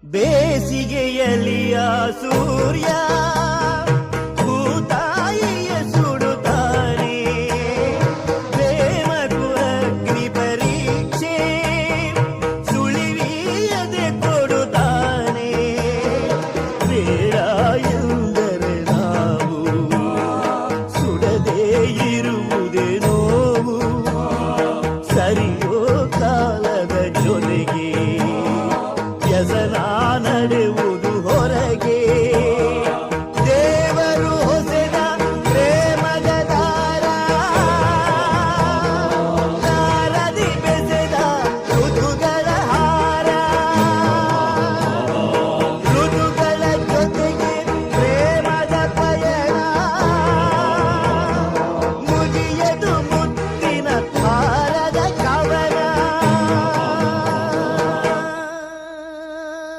ಬೇಸಿಗೆಯಲಿಯ ಸೂರ್ಯ ಭೂತಾಯಿಯ ಸುಡುತ್ತಾನೆ, ಪ್ರೇಮಕ್ಕೂ ಅಗ್ನಿ ಪರೀಕ್ಷೆ ಸುಳಿವಿಯದೆ ಕೊಡುತ್ತಾನೆ. ಬೇಡ ಎಂದರೆ ನಾವು ಸುಡದೇ ಇರುವುದೇ ನೋವು, ಸರಿಯೋ ಕಾಲದ ಜೊತೆಗೆ ವ್ಯಸನ ನಡೆಯುವ